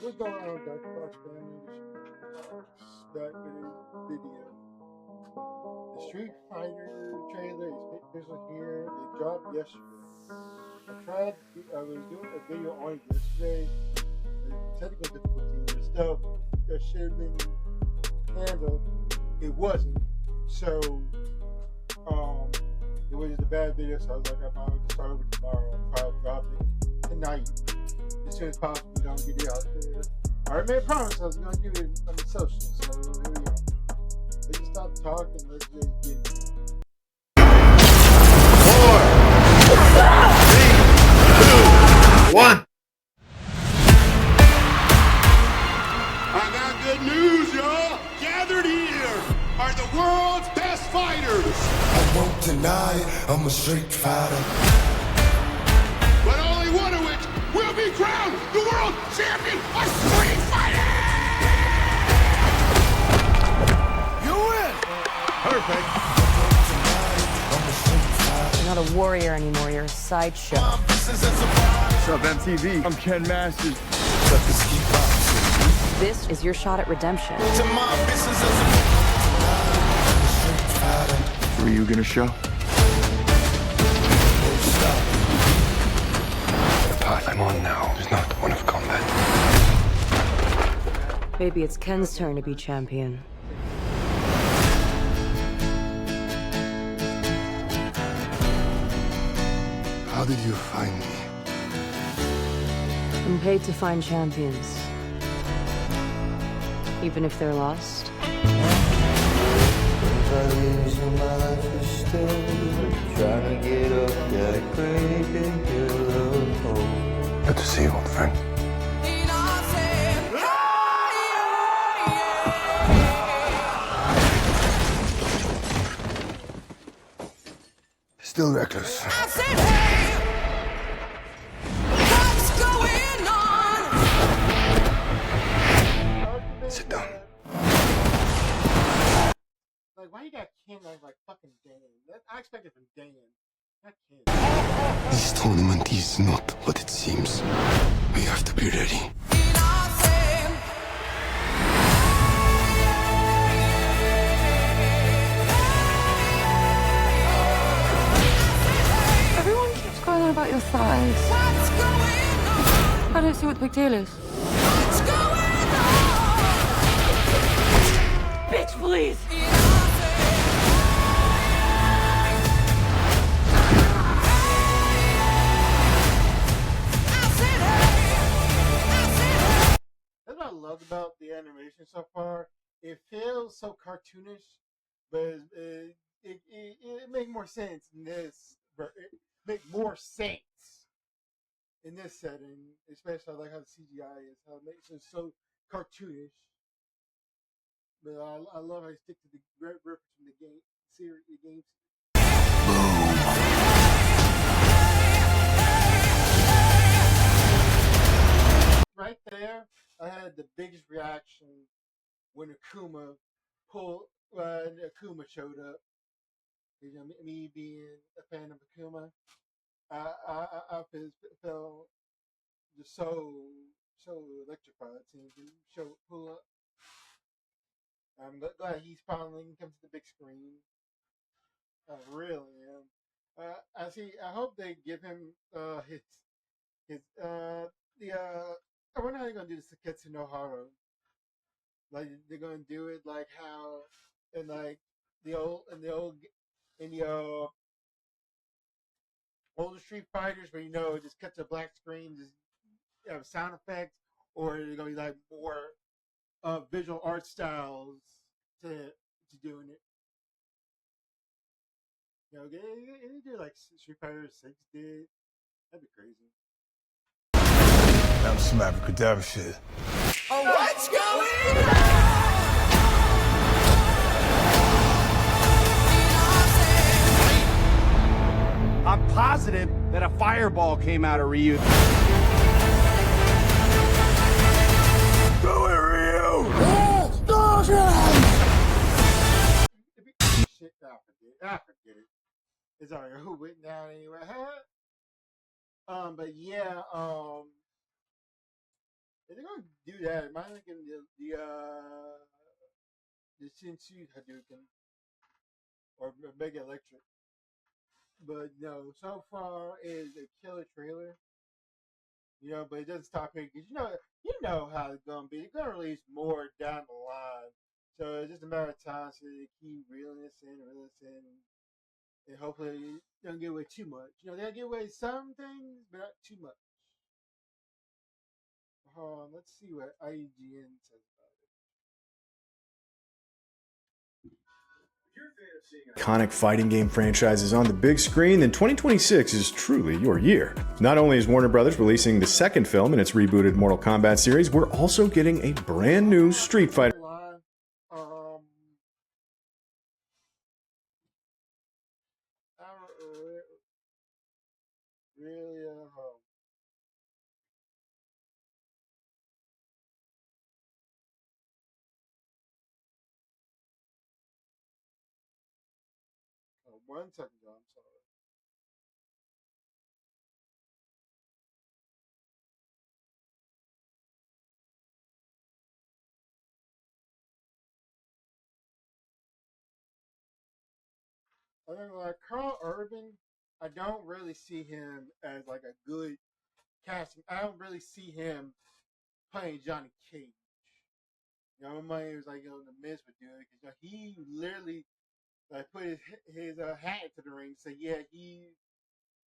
What's going on, Dr. Fox family? This is Fox back with a video. The Street Fighter trailer is official here. It dropped yesterday. I was doing a video on it yesterday. The technical difficulty and stuff that should have been handled, it wasn't. So, um, it was just a bad video. So I was like, I might have to start over tomorrow and try to drop it tonight as soon as possible. Don't get it out there. I already made a promise I was going to do it on the social, so here we are. Let's just stop talking. Let's just get it. 1. I got good news, y'all. Gathered here are the world's best fighters. I won't deny it, I'm a street fighter. But only one of which will be crowned the world champion of street fighting. You win. Perfect. You're not a warrior anymore, you're a sideshow. What's up, MTV? I'm Ken Masters. This is your shot at redemption. Who are you gonna show? The path I'm on now is not one of combat. Maybe it's Ken's turn to be champion. How did you find me? I'm paid to find champions. Even if they're lost. Good to see you, old friend. Still reckless. Sit down. Like, why you got Ken like fucking Dan? I expected from Dan, not Ken. This tournament is not what it seems. We have to be ready. Everyone keeps going on about your thighs. I don't see what the big deal is. Bitch, please! That's what I love about the animation so far. It feels so cartoonish, but it make more sense in this. It make more sense in this setting, especially I like how the CGI is, how it makes it so cartoonish. But I love how you stick to the reference from the game series, the games. Right there, I had the biggest reaction when Akuma showed up. You know, me being a fan of Akuma, I felt just so electrified seeing him pull up. I'm glad he's finally come to the big screen. I really am. I hope they give him his I wonder how they're gonna do this to Ketsu no Haro. Like they're gonna do it like how in like the old older Street Fighters, where it just cuts a black screen, just have sound effects, or they're gonna be like more visual art styles to doing it. They do like Street Fighter 6 did. That'd be crazy. That was some abracadabra shit. Oh, what's going on? I'm positive that a fireball came out of Ryu. Do it, Ryu! Shit, I forget it. It's alright. Who went down anyway? But yeah, If they're gonna do that, am I thinking the Shinsu Hadouken or Mega Electric? But no, so far is a killer trailer. You know, but it doesn't stop here because you know how it's gonna be. They're gonna release more down the line, so it's just a matter of time. So they keep reeling us in, and hopefully they don't give away too much. You know, they'll give away some things, but not too much. Hold on, let's see what IGN says about it. Iconic fighting game franchises on the big screen, then 2026 is truly your year. Not only is Warner Bros. Releasing the second film in its rebooted Mortal Kombat series, we're also getting a brand new Street Fighter. I don't really one second, John. I'm sorry. I think like Carl Urban, I don't really see him as like a good casting. I don't really see him playing Johnny Cage. You know, my mind was like, the Miz would do it because he literally like put his hat into the ring. So yeah, he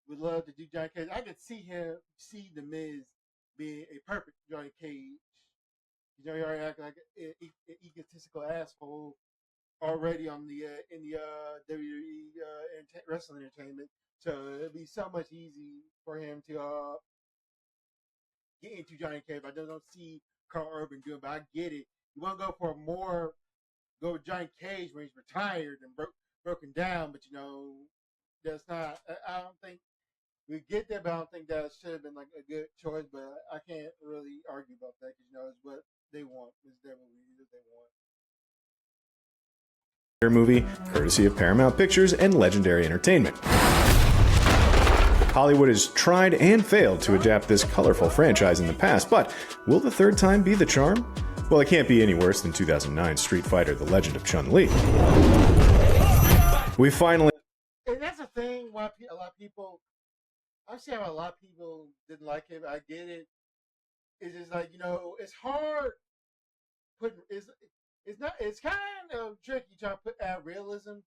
would love to do Johnny Cage. I could see the Miz being a perfect Johnny Cage. You know, he already acting like an egotistical asshole already on the in the WWE wrestling entertainment. So it'd be so much easy for him to get into Johnny Cage. I don't see Carl Urban doing it, but I get it. You want to go with Johnny Cage when he's retired and broken down, but that's not. I don't think we get that, but I don't think that should have been like a good choice. But I can't really argue about that because it's what they want. It's their movie that they want. Movie, courtesy of Paramount Pictures and Legendary Entertainment. Hollywood has tried and failed to adapt this colorful franchise in the past, but will the third time be the charm? Well, it can't be any worse than 2009 Street Fighter: The Legend of Chun-Li. We finally... And that's the thing why a lot of people... I see how a lot of people didn't like it, but I get it. It's just like, it's hard putting... It's kind of tricky trying to add realism.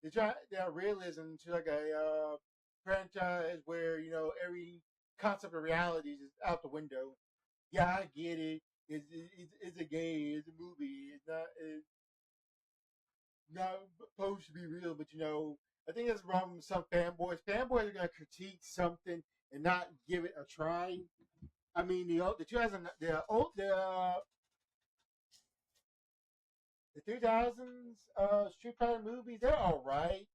They try to add realism to like a franchise where every concept of reality is out the window. Yeah, I get it. It's a game. It's a movie. It's not supposed to be real. But I think that's wrong with some fanboys. Fanboys are gonna critique something and not give it a try. I mean, the 2000s Street Fighter movies, they're all right,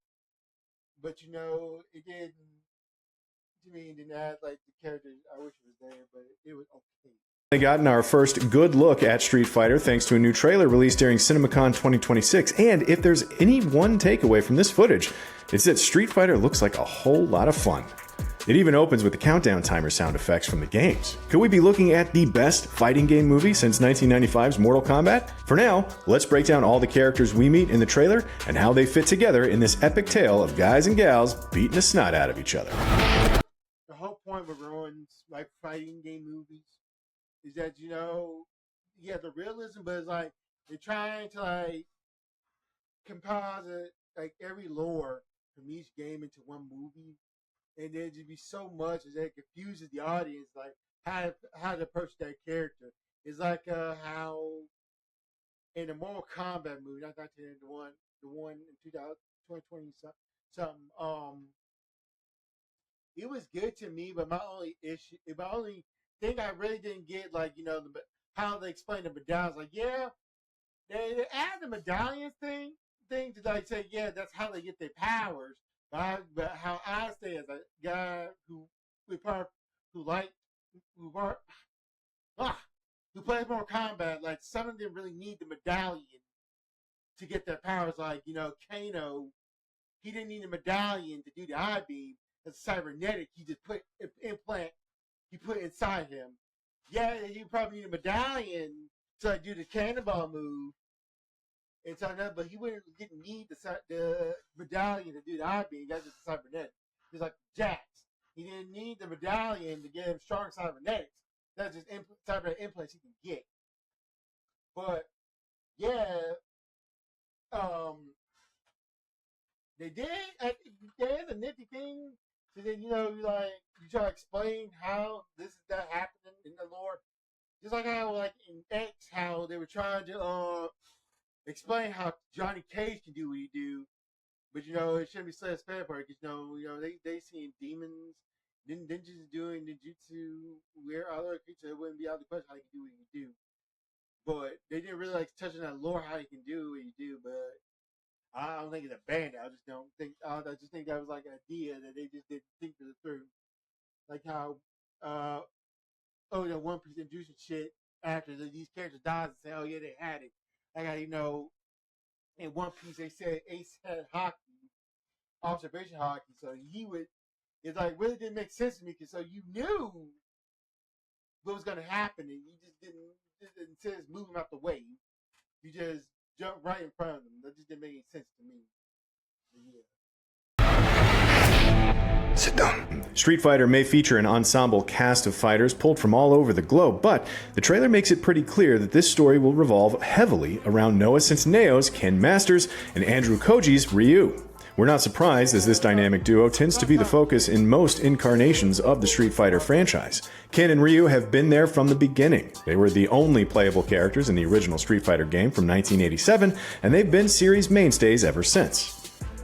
but it didn't. To me, it didn't add like the characters. I wish it was there, but it was okay. We gotten our first good look at Street Fighter thanks to a new trailer released during CinemaCon 2026. And if there's any one takeaway from this footage, it's that Street Fighter looks like a whole lot of fun. It even opens with the countdown timer sound effects from the games. Could we be looking at the best fighting game movie since 1995's Mortal Kombat? For now, let's break down all the characters we meet in the trailer and how they fit together in this epic tale of guys and gals beating the snot out of each other. The whole point of everyone's like fighting game movies is that the realism, but it's like they're trying to like composite like every lore from each game into one movie. And there'd just be so much that it confuses the audience, like how to approach that character. It's like how in the Mortal Kombat movie, not the one in 2020 something. It was good to me, but my only thing I really didn't get, like how they explain the medallions. Like, yeah, they add the medallions thing to like say, yeah, that's how they get their powers. But how I say as a guy who plays more combat, like some of them really need the medallion to get their powers. Like Kano, he didn't need a medallion to do the eye beam. It's cybernetic. He just put implant. He put inside him. yeah, you probably need a medallion to like, do the cannonball move. And so, no, but he didn't need the medallion to do the eye beam. That's just cybernetics. He's like Jax. He didn't need the medallion to get him strong cybernetics. That's just cybernetic implants he can get. But yeah, they did. There's a nifty thing. So then you try to explain how that happening in the lore. Just like how like in X, how they were trying to explain how Johnny Cage can do what he do, but it shouldn't be said spare part because they seeing demons, ninjas doing ninjutsu, where other creatures wouldn't be out of the question how he can do what he do. But they didn't really like touch on that lore how he can do what he do. But I don't think it's a bandit. I just don't think. I just think that was like an idea that they just didn't think it through. Like how One Piece introducing shit after these characters died and say, oh yeah, they had it. Like how in One Piece they said Ace had hockey, observation hockey, so it's like really didn't make sense to me because so you knew what was gonna happen and you just didn't instead of moving out the way, you just jumped right in front of them. That just didn't make any sense to me. But yeah. Sit down. Street Fighter may feature an ensemble cast of fighters pulled from all over the globe, but the trailer makes it pretty clear that this story will revolve heavily around Noah Centineo's Ken Masters and Andrew Koji's Ryu. We're not surprised, as this dynamic duo tends to be the focus in most incarnations of the Street Fighter franchise. Ken and Ryu have been there from the beginning. They were the only playable characters in the original Street Fighter game from 1987, and they've been series mainstays ever since.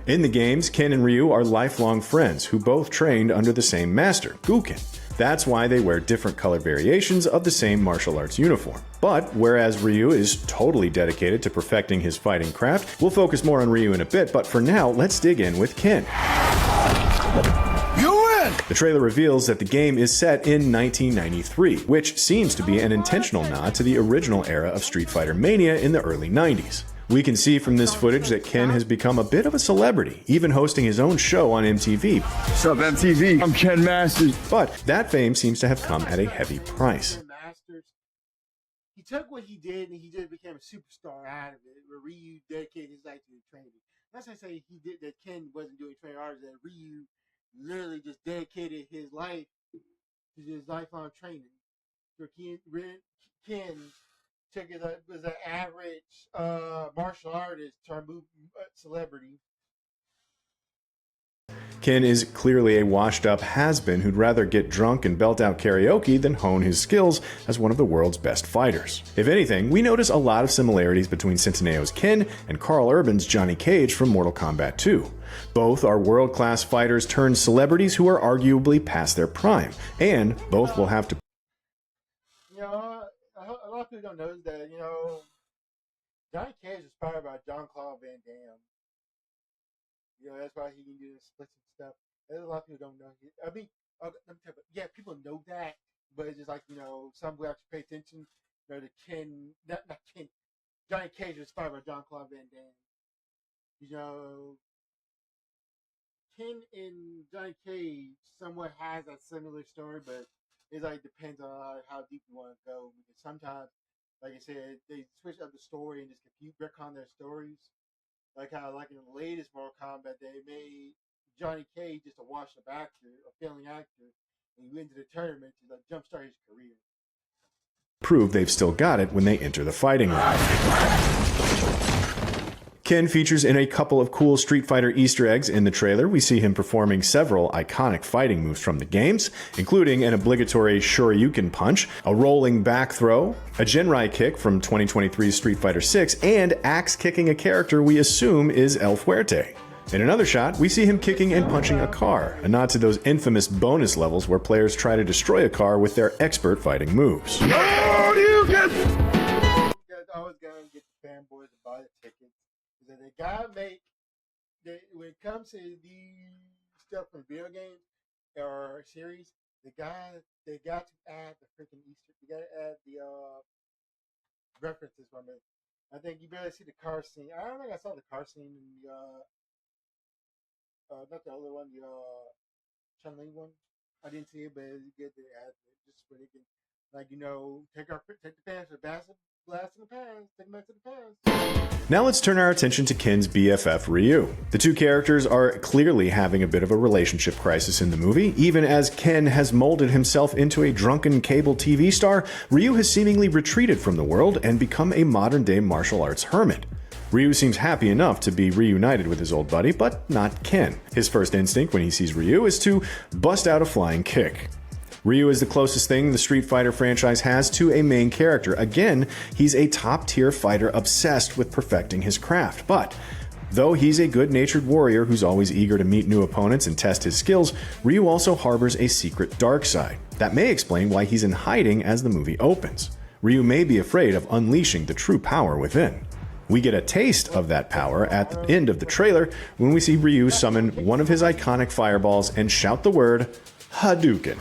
In the games, Ken and Ryu are lifelong friends who both trained under the same master, Guken. That's why they wear different color variations of the same martial arts uniform. But whereas Ryu is totally dedicated to perfecting his fighting craft, we'll focus more on Ryu in a bit, but for now, let's dig in with Ken. You win! The trailer reveals that the game is set in 1993, which seems to be an intentional nod to the original era of Street Fighter Mania in the early 90s. We can see from this footage that Ken has become a bit of a celebrity, even hosting his own show on MTV. What's up, MTV? I'm Ken Masters. But that fame seems to have come at a heavy price. He took what he did and he just became a superstar out of it, where Ryu dedicated his life to the training. That's not say he did that Ken wasn't doing training arts, that Ryu literally just dedicated his life to his lifelong training. For Ken took it as an average martial artist to a celebrity. Ken is clearly a washed-up has-been who'd rather get drunk and belt out karaoke than hone his skills as one of the world's best fighters. If anything, we notice a lot of similarities between Centineo's Ken and Carl Urban's Johnny Cage from Mortal Kombat 2. Both are world-class fighters turned celebrities who are arguably past their prime, and both will have to... A lot of people don't know that, Johnny Cage is inspired by Jean-Claude Van Damme. That's why he can do the splits and stuff. There's a lot of people don't know. I mean, let me tell you, yeah, people know that, but it's just like, some people actually pay attention. The Ken, not Ken, Johnny Cage is inspired by Jean-Claude Van Damme. Ken and Johnny Cage somewhat has a similar story, but it like depends on how deep you want to go. Because sometimes, like I said, they switch up the story and just retcon their stories. Like how, like in the latest Mortal Kombat, they made Johnny Cage just a washed-up actor, a failing actor, and he went to the tournament to like jumpstart his career. Prove they've still got it when they enter the fighting ring. Ken features in a couple of cool Street Fighter Easter eggs in the trailer. We see him performing several iconic fighting moves from the games, including an obligatory Shoryuken punch, a rolling back throw, a Genrai kick from 2023's Street Fighter VI, and axe kicking a character we assume is El Fuerte. In another shot, we see him kicking and punching a car, a nod to those infamous bonus levels where players try to destroy a car with their expert fighting moves. Shoryuken! You guys always gotta get the fanboys to buy the tickets. That they gotta make when it comes to these stuff from video games or series, they got to add the freaking Easter. You gotta add the references from it. I think you better see the car scene. I don't think I saw the car scene in the not the other one, the Chun-Li one. I didn't see it, but it's good to add it just so they can Like, you know, take the past, blast in the past, take them back to the past. Now let's turn our attention to Ken's BFF Ryu. The two characters are clearly having a bit of a relationship crisis in the movie. Even as Ken has molded himself into a drunken cable TV star, Ryu has seemingly retreated from the world and become a modern-day martial arts hermit. Ryu seems happy enough to be reunited with his old buddy, but not Ken. His first instinct when he sees Ryu is to bust out a flying kick. Ryu is the closest thing the Street Fighter franchise has to a main character. Again, he's a top-tier fighter obsessed with perfecting his craft, but though he's a good-natured warrior who's always eager to meet new opponents and test his skills, Ryu also harbors a secret dark side. That may explain why he's in hiding as the movie opens. Ryu may be afraid of unleashing the true power within. We get a taste of that power at the end of the trailer when we see Ryu summon one of his iconic fireballs and shout the word Hadouken.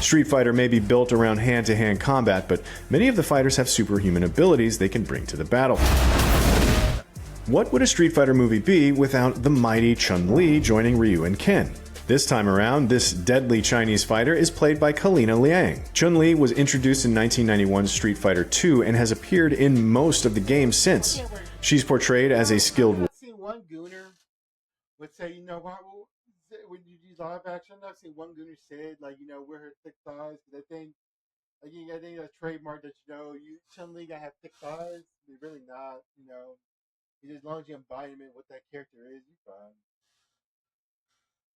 Street Fighter may be built around hand-to-hand combat, but many of the fighters have superhuman abilities they can bring to the battlefield. What would a Street Fighter movie be without the mighty Chun-Li joining Ryu and Ken? This time around, this deadly Chinese fighter is played by Kalina Liang. Chun-Li was introduced in 1991's Street Fighter II and has appeared in most of the games since. She's portrayed as a skilled... I've seen one gooner would say, you know, when you use live action, I've seen one gooner said, like, you know, wear her thick thighs, because I think, like, I think a trademark that, you know, Chun-Li gotta have thick thighs. They're really not, you know. As long as you embody what that character is, you're fine.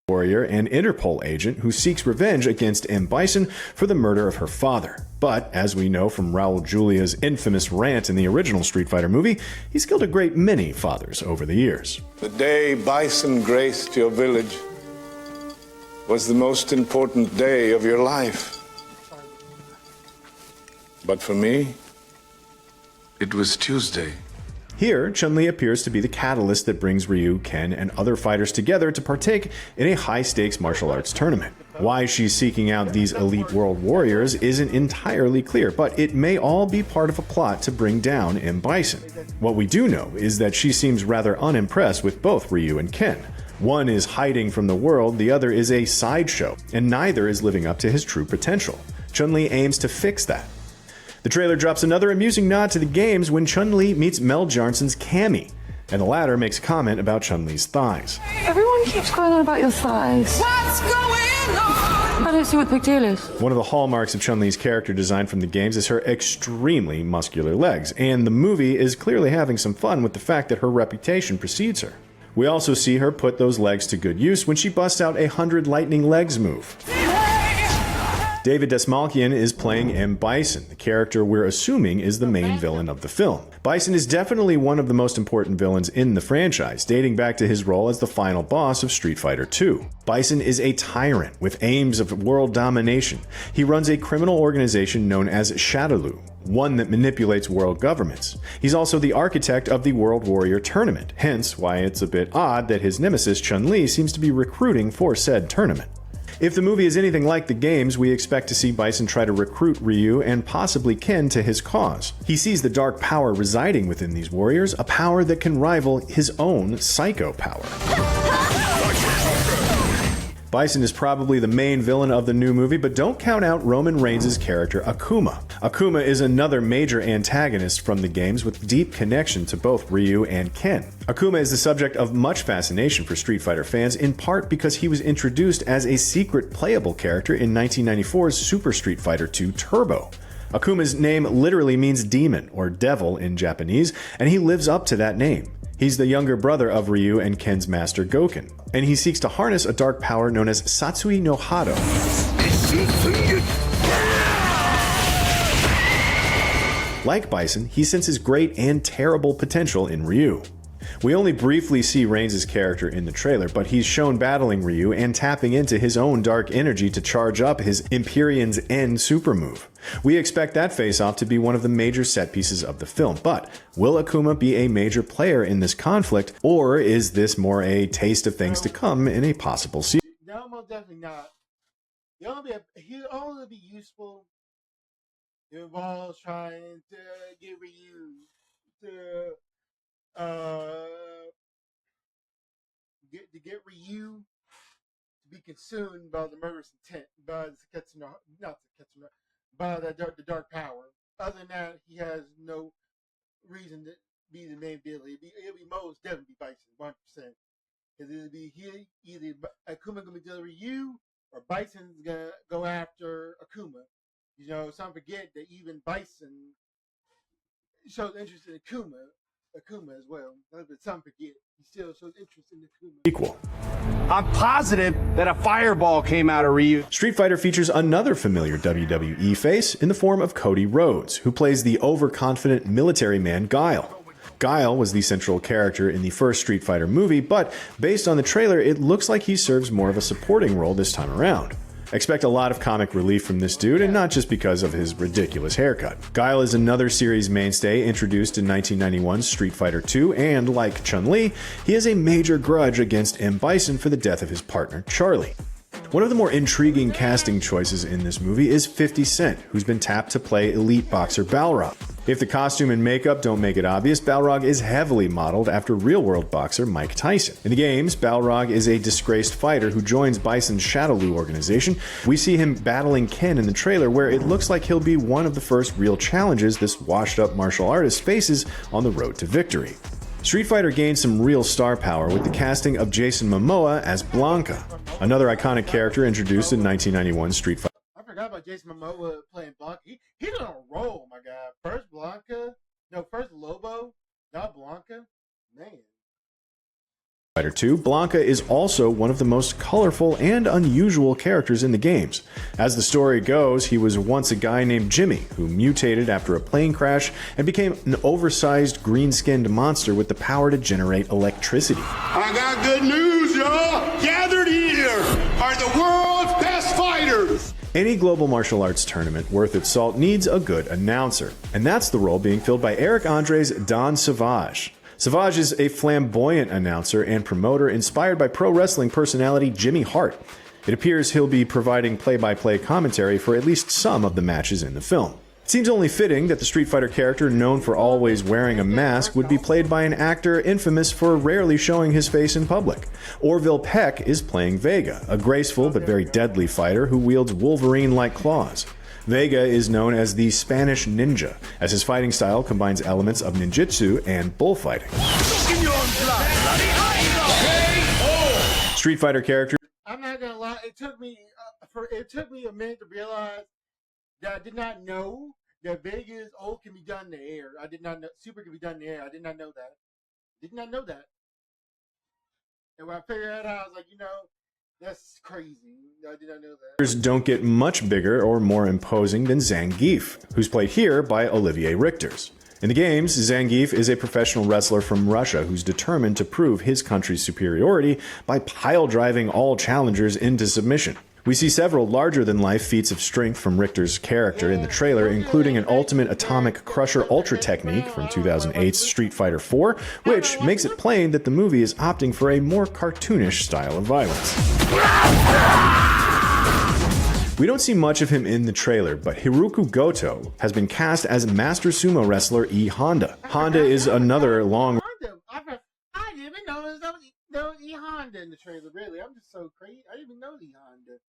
Warrior and Interpol agent who seeks revenge against M. Bison for the murder of her father. But, as we know from Raul Julia's infamous rant in the original Street Fighter movie, he's killed a great many fathers over the years. The day Bison graced your village was the most important day of your life. But for me, it was Tuesday. Here, Chun-Li appears to be the catalyst that brings Ryu, Ken, and other fighters together to partake in a high-stakes martial arts tournament. Why she's seeking out these elite world warriors isn't entirely clear, but it may all be part of a plot to bring down M. Bison. What we do know is that she seems rather unimpressed with both Ryu and Ken. One is hiding from the world, the other is a sideshow, and neither is living up to his true potential. Chun-Li aims to fix that. The trailer drops another amusing nod to the games when Chun-Li meets Mel Janssen's Cammy, and the latter makes a comment about Chun-Li's thighs. Everyone keeps going on about your thighs. What's going on? I don't see what the big deal is. One of the hallmarks of Chun-Li's character design from the games is her extremely muscular legs, and the movie is clearly having some fun with the fact that her reputation precedes her. We also see her put those legs to good use when she busts out a 100 lightning legs move. David Dastmalchian is playing M. Bison, the character we're assuming is the main villain of the film. Bison is definitely one of the most important villains in the franchise, dating back to his role as the final boss of Street Fighter II. Bison is a tyrant with aims of world domination. He runs a criminal organization known as Shadaloo, one that manipulates world governments. He's also the architect of the World Warrior Tournament, hence why it's a bit odd that his nemesis Chun-Li seems to be recruiting for said tournament. If the movie is anything like the games, we expect to see Bison try to recruit Ryu and possibly Ken to his cause. He sees the dark power residing within these warriors, a power that can rival his own psycho power. Bison is probably the main villain of the new movie, but don't count out Roman Reigns' character Akuma. Akuma is another major antagonist from the games with deep connection to both Ryu and Ken. Akuma is the subject of much fascination for Street Fighter fans, in part because he was introduced as a secret playable character in 1994's Super Street Fighter II Turbo. Akuma's name literally means demon or devil in Japanese, and he lives up to that name. He's the younger brother of Ryu and Ken's master Goken, and he seeks to harness a dark power known as Satsui no Hado. Like Bison, he senses great and terrible potential in Ryu. We only briefly see Reigns' character in the trailer, but he's shown battling Ryu and tapping into his own dark energy to charge up his Empyrean's End super move. We expect that face-off to be one of the major set pieces of the film, but will Akuma be a major player in this conflict, or is this more a taste of things to come in a possible sequel? No, most definitely not. He'll only be useful if involves trying to get Ryu to get Ryu to be consumed by the murderous intent, by the Seketsu not Seketsu no, by the dark power. Other than that, he has no reason to be the main villain. It'll be most definitely Bison, 100%. Because it'll be either Akuma gonna deliver you, or Bison's gonna go after Akuma. You know, some forget that even Bison shows interest in Akuma as well. But some forget he still shows interest in Akuma. Equal. I'm positive that a fireball came out of Ryu. Street Fighter features another familiar WWE face in the form of Cody Rhodes, who plays the overconfident military man Guile. Guile was the central character in the first Street Fighter movie, but based on the trailer, it looks like he serves more of a supporting role this time around. Expect a lot of comic relief from this dude, and not just because of his ridiculous haircut. Guile is another series mainstay introduced in 1991's Street Fighter II, and like Chun-Li, he has a major grudge against M. Bison for the death of his partner, Charlie. One of the more intriguing casting choices in this movie is 50 Cent, who's been tapped to play elite boxer Balrog. If the costume and makeup don't make it obvious, Balrog is heavily modeled after real-world boxer Mike Tyson. In the games, Balrog is a disgraced fighter who joins Bison's Shadowloo organization. We see him battling Ken in the trailer, where it looks like he'll be one of the first real challenges this washed-up martial artist faces on the road to victory. Street Fighter gained some real star power with the casting of Jason Momoa as Blanka, another iconic character introduced in 1991 Street Fighter. I forgot about Jason Momoa playing Blanka. He's on a roll, my guy. First Lobo, not Blanka. Man. Fighter 2, Blanka is also one of the most colorful and unusual characters in the games. As the story goes, he was once a guy named Jimmy who mutated after a plane crash and became an oversized green-skinned monster with the power to generate electricity. I got good news, y'all. Gathered here are the world's best fighters. Any global martial arts tournament worth its salt needs a good announcer, and that's the role being filled by Eric Andre's Don Savage. Savage is a flamboyant announcer and promoter inspired by pro wrestling personality Jimmy Hart. It appears he'll be providing play-by-play commentary for at least some of the matches in the film. It seems only fitting that the Street Fighter character known for always wearing a mask would be played by an actor infamous for rarely showing his face in public. Orville Peck is playing Vega, a graceful but very deadly fighter who wields Wolverine-like claws. Vega is known as the Spanish Ninja, as his fighting style combines elements of ninjutsu and bullfighting. Street Fighter character. I'm not gonna lie. It took me a minute to realize that I did not know that Vega's ult can be done in the air. I did not know super can be done in the air. I did not know that. Did not know that. And when I figured that out, I was like, that's crazy. I did not know that. Don't get much bigger or more imposing than Zangief, who's played here by Olivier Richters. In the games, Zangief is a professional wrestler from Russia who's determined to prove his country's superiority by pile-driving all challengers into submission. We see several larger-than-life feats of strength from Richter's character in the trailer, including an ultimate atomic crusher ultra technique from 2008's Street Fighter IV, which makes it plain that the movie is opting for a more cartoonish style of violence. We don't see much of him in the trailer, but Hiroki Goto has been cast as Master Sumo wrestler E. Honda. Honda is another long... I didn't even know there was E. Honda in the trailer, really. I'm just so crazy. I didn't even know E. Honda.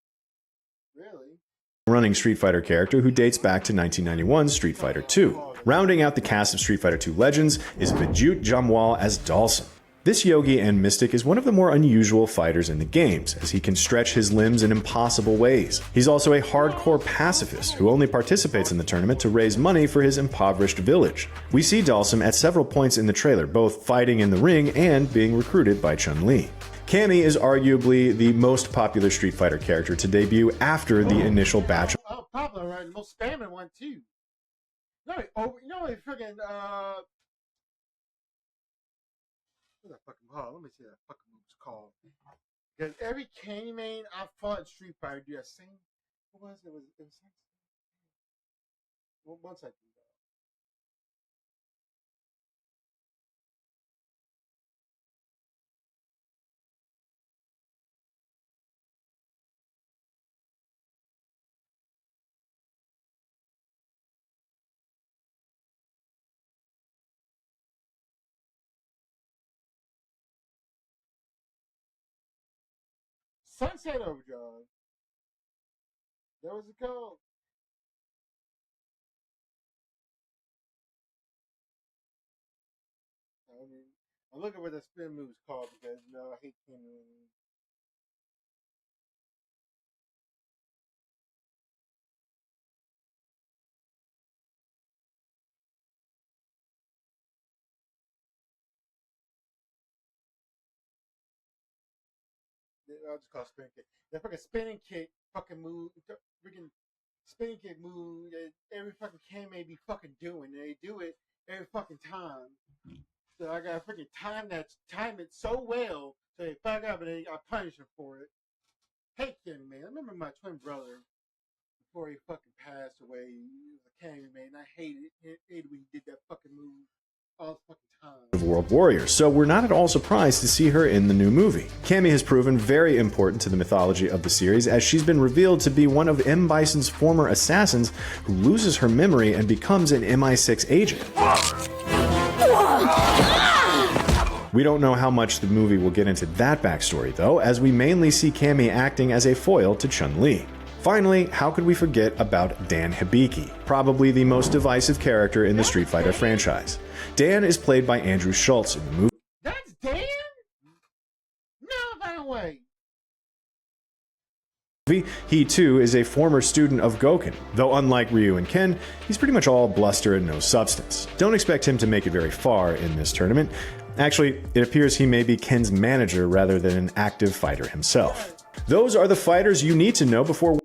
Really? Running Street Fighter character who dates back to 1991's Street Fighter II. Rounding out the cast of Street Fighter II legends is Vijut Jamwal as Dhalsim. This yogi and mystic is one of the more unusual fighters in the games, as he can stretch his limbs in impossible ways. He's also a hardcore pacifist who only participates in the tournament to raise money for his impoverished village. We see Dhalsim at several points in the trailer, both fighting in the ring and being recruited by Chun-Li. Cammy is arguably the most popular Street Fighter character to debut after the initial batch of... Oh, popular, right? The most spamming one, too. Freaking, what that fucking called? Let me see that fucking move's called. Because every Candy main I fought in Street Fighter do that same. What was it? It was one second. Sunset Overdrive. That was it called. I mean, I'm looking what that spin move's called because I hate Kenny. I'll just call it spinning kick. That fucking spinning kick fucking move, freaking spinning kick move that every fucking Kame be fucking doing. And they do it every fucking time. So I gotta freaking time it so well so they fuck up and I punish them for it. Hate Kenny, man. I remember my twin brother before he fucking passed away. He was a Kame, man. I hated when he did that fucking move all the fucking time. Of World Warrior, so we're not at all surprised to see her in the new movie. Cammy has proven very important to the mythology of the series as she's been revealed to be one of M. Bison's former assassins who loses her memory and becomes an MI6 agent. We don't know how much the movie will get into that backstory though, as we mainly see Cammy acting as a foil to Chun-Li. Finally, how could we forget about Dan Hibiki, probably the most divisive character in the Street Fighter franchise. Dan is played by Andrew Schultz in the movie. That's Dan? No, that way. He too is a former student of Gouken, though unlike Ryu and Ken, he's pretty much all bluster and no substance. Don't expect him to make it very far in this tournament. Actually, it appears he may be Ken's manager rather than an active fighter himself. Those are the fighters you need to know before